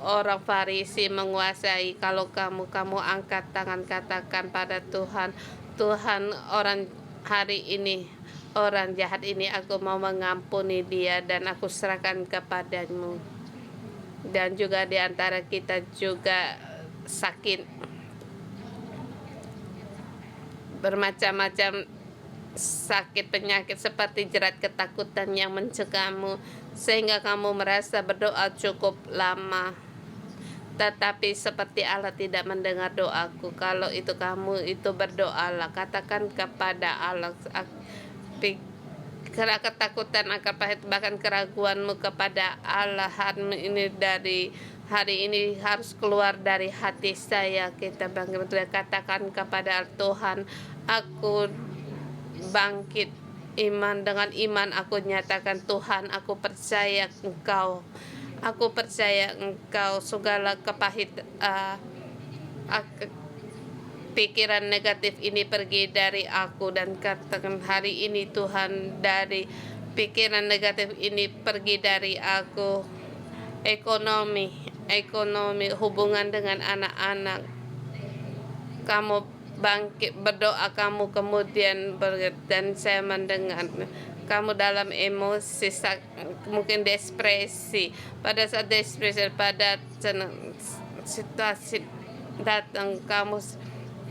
Orang Farisi menguasai. Kalau kamu angkat tangan, katakan pada Tuhan, Tuhan, orang hari ini, orang jahat ini, aku mau mengampuni dia dan aku serahkan kepadamu. Dan juga di antara kita juga sakit, bermacam-macam sakit, penyakit seperti jerat ketakutan yang mencegahmu sehingga kamu merasa berdoa cukup lama, tetapi seperti Allah tidak mendengar doaku. Kalau itu kamu itu berdoalah, katakan kepada Allah, ketakutan akan pahit, bahkan keraguanmu kepada Allah hari ini harus keluar dari hati saya. Kita bangkit, katakan kepada Tuhan, aku bangkit iman, dengan iman aku nyatakan, Tuhan, aku percaya Engkau, aku percaya Engkau. Segala pikiran negatif ini pergi dari aku, dan katakan hari ini Tuhan, dari pikiran negatif ini pergi dari aku. Ekonomi, hubungan dengan anak-anak, kamu bangkit berdoa, kamu kemudian dan saya mendengar kamu dalam emosi, mungkin depresi. Pada saat depresi, pada situasi datang,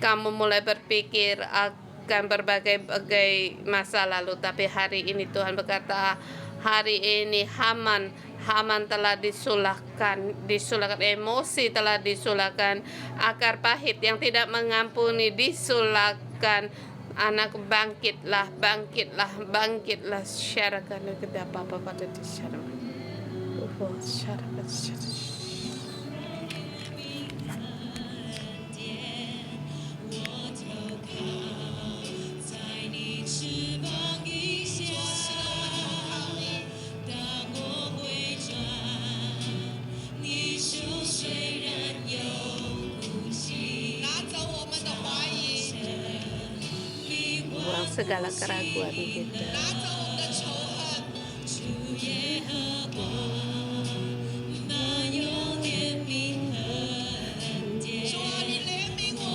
kamu mulai berpikir akan berbagai masa lalu. Tapi hari ini Tuhan berkata, hari ini Haman telah disulahkan, emosi telah disulahkan, akar pahit yang tidak mengampuni disulahkan. Anak, bangkitlah, syarakan kita apa pada syarakan. Buang segala keraguan kita.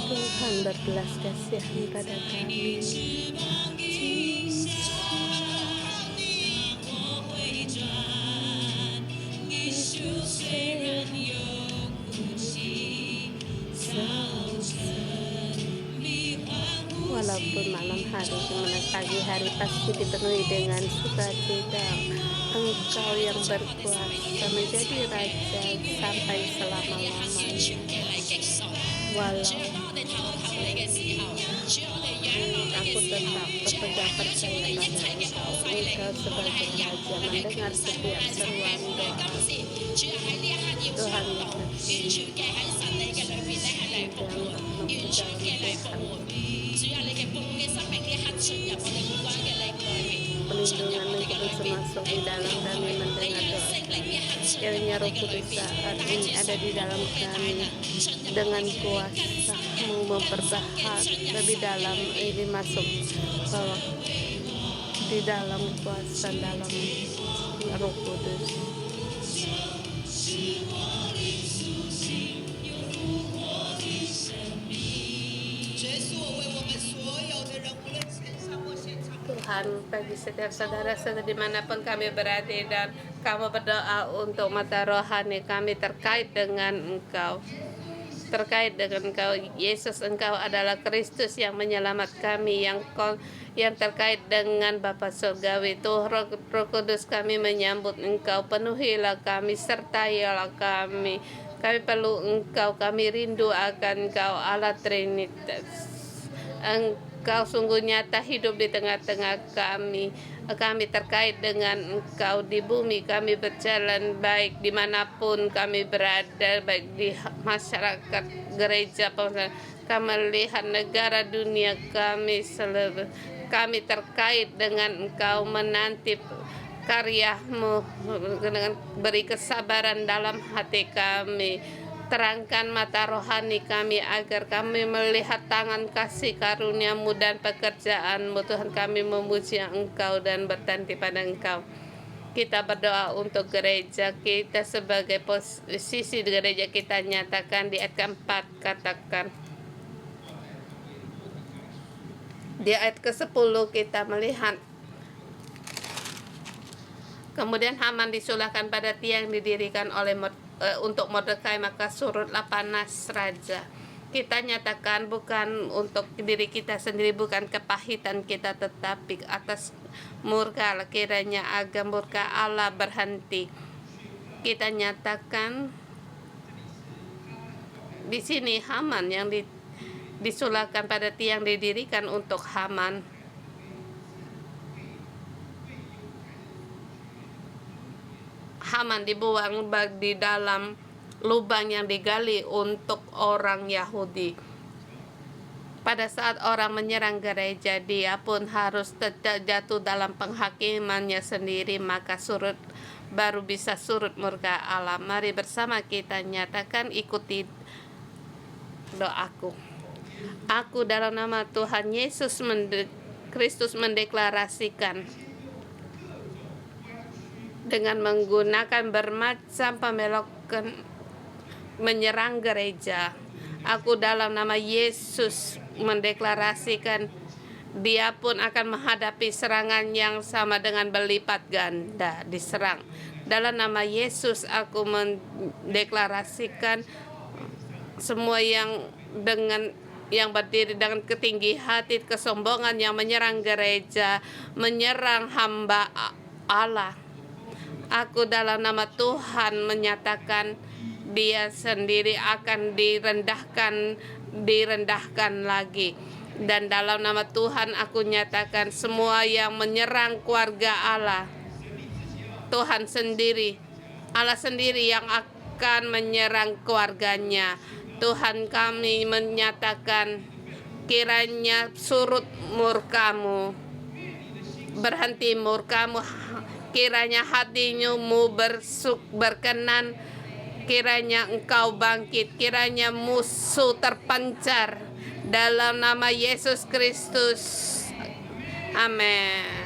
Tuhan berbelas kasihan pada kami. Walaupun malam hari, pagi hari pasti dipenuhi dengan sukacita. Engkau yang berkuasa menjadi Raja sampai selama-lamanya. Walau aku tetap berpegang percaya pada Engkau. Engkau sebagai Raja mendengar setiap seruan doa. Tuhan yang pelindungan terus masuk di dalam kami mendengar doa. Kiranya Roh Kudus saat ini ada di dalam kami dengan kuasa-Mu memperbahat lebih dalam ini, masuk bahwa di dalam kuasa dalam Roh Kudus. Tuhan, bagi setiap saudara-saudara dimanapun kami berada, dan kami berdoa untuk mata rohani kami terkait dengan Engkau. terkait dengan Engkau Yesus. Engkau adalah Kristus yang menyelamat kami, yang terkait dengan Bapa Surgawi. Tuh Roh Kudus, kami menyambut Engkau, penuhilah kami, sertailah kami. Kami perlu Engkau, kami rindu akan Engkau Allah Trinitas. Engkau sungguh nyata hidup di tengah-tengah kami. Kami terkait dengan Engkau di bumi, kami berjalan baik dimanapun kami berada, baik di masyarakat, gereja, kami melihat negara dunia kami seluruh. Kami terkait dengan Engkau, menanti karya-Mu, dengan beri kesabaran dalam hati kami. Terangkan mata rohani kami agar kami melihat tangan kasih karunia-Mu dan pekerjaan-Mu. Tuhan, kami memuji Engkau dan bertanti pada Engkau. Kita berdoa untuk gereja kita, sebagai posisi gereja kita nyatakan di ayat ke-4, katakan. Di ayat ke-10 kita melihat, kemudian Haman disulahkan pada tiang didirikan oleh untuk Mordekai, maka surutlah panas raja. Kita nyatakan bukan untuk diri kita sendiri, bukan kepahitan kita, tetapi atas murka, kiranya agar murka Allah berhenti. Kita nyatakan di sini Haman yang disulahkan pada tiang didirikan untuk Haman. Haman dibuang di dalam lubang yang digali untuk orang Yahudi. Pada saat orang menyerang gereja, dia pun harus jatuh dalam penghakimannya sendiri, maka baru bisa surut murka Allah. Mari bersama kita nyatakan, ikuti doaku. Aku dalam nama Tuhan Yesus Kristus mendeklarasikan dengan menggunakan bermacam pemelokan menyerang gereja. Aku dalam nama Yesus mendeklarasikan dia pun akan menghadapi serangan yang sama dengan berlipat ganda diserang. Dalam nama Yesus aku mendeklarasikan semua yang berdiri dengan ketinggi hati, kesombongan yang menyerang gereja, menyerang hamba Allah. Aku dalam nama Tuhan menyatakan dia sendiri akan direndahkan lagi. Dan dalam nama Tuhan aku nyatakan semua yang menyerang keluarga Allah, Tuhan sendiri, Allah sendiri yang akan menyerang keluarganya. Tuhan, kami menyatakan kiranya surut murka-Mu, berhenti murka-Mu, kiranya hati-Mu berkenan, kiranya Engkau bangkit, kiranya musuh terpencar dalam nama Yesus Kristus. Amin.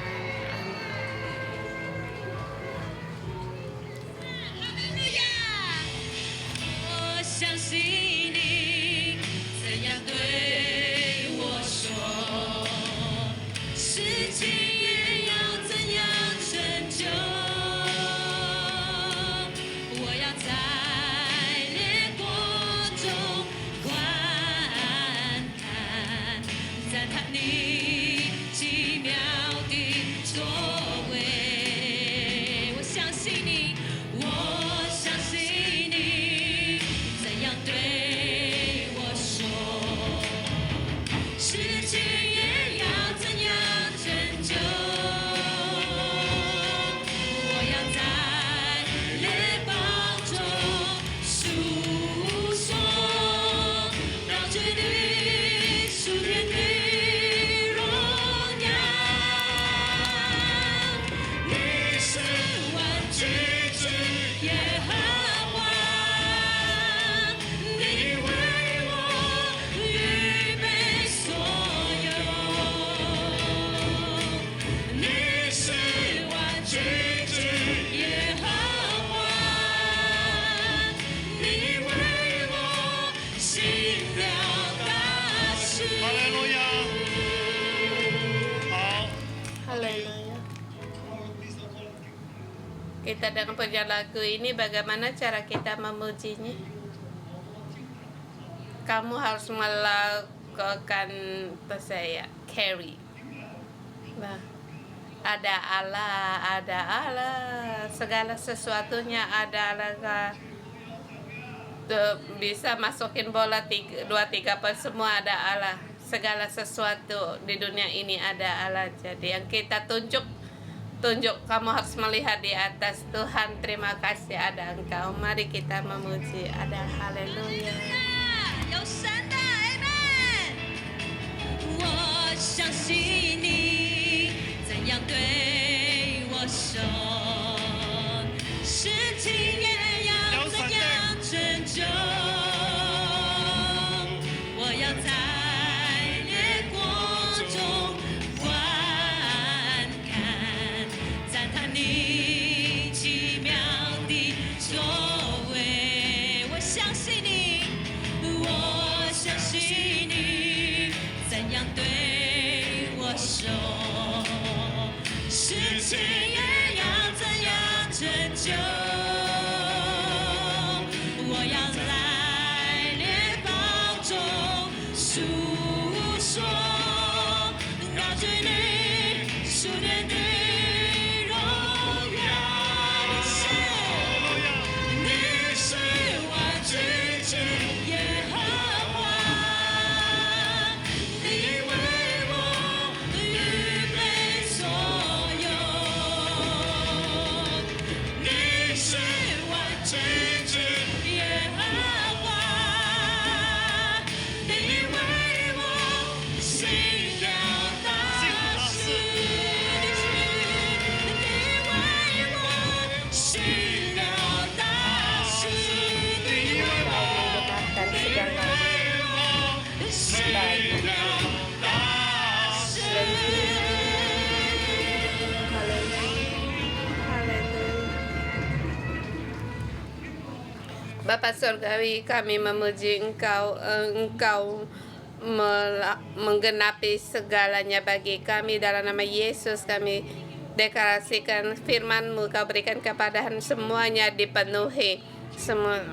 哈利路亚。 Kita dengan pujian lagu ini, bagaimana cara kita memujinya? kamu harus melakukan carry. Nah, ada Allah, segala sesuatunya ada Allah. Bisa masukin bola 2-3 poin, semua ada Allah. Segala sesuatu di dunia ini ada Allah. Jadi yang kita tunjuk, kamu harus melihat di atas. Tuhan, terima kasih ada Engkau. Mari kita memuji. Ada haleluya. 有神的 Amen。 我相信你怎样对我说，事情也要怎样成就。我要在烈光中观看，赞叹你奇妙的作为。我相信你，我相信你怎样对我说，事情也要怎样成就。我要来列邦中述说，高举你数年的荣耀。你是万军之耶和华，你为我预备所有。你是万军之耶和华，你为我行了大事。你为我行了大事。你为我行了大事。 Bapa Surgawi, kami memuji Engkau. Engkau menggenapi segalanya bagi kami. Dalam nama Yesus kami deklarasikan firman-Mu, Kau berikan kepadaan semuanya dipenuhi. Semua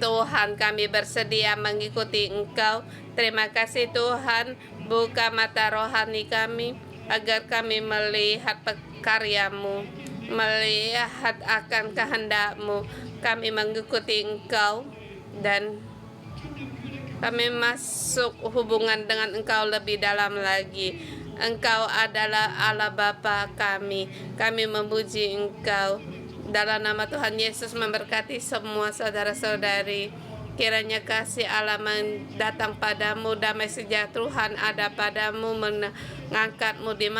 Tuhan, kami bersedia mengikuti Engkau. Terima kasih Tuhan, buka mata rohani kami agar kami melihat karya-Mu, melihat akan kehendak-Mu. Kami mengikuti Engkau dan kami masuk hubungan dengan Engkau lebih dalam lagi. Engkau adalah Allah Bapa kami. Kami memuji Engkau. Dalam nama Tuhan Yesus memberkati semua saudara-saudari. Kiranya kasih Allah datang padamu, damai sejahtera Tuhan ada padamu, mengangkatmu di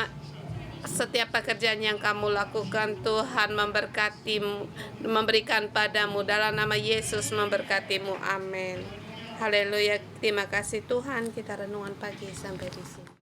setiap pekerjaan yang kamu lakukan. Tuhan memberkatimu, memberikan padamu. Dalam nama Yesus memberkatimu. Amin. Haleluya. Terima kasih Tuhan. Kita renungan pagi sampai di sini.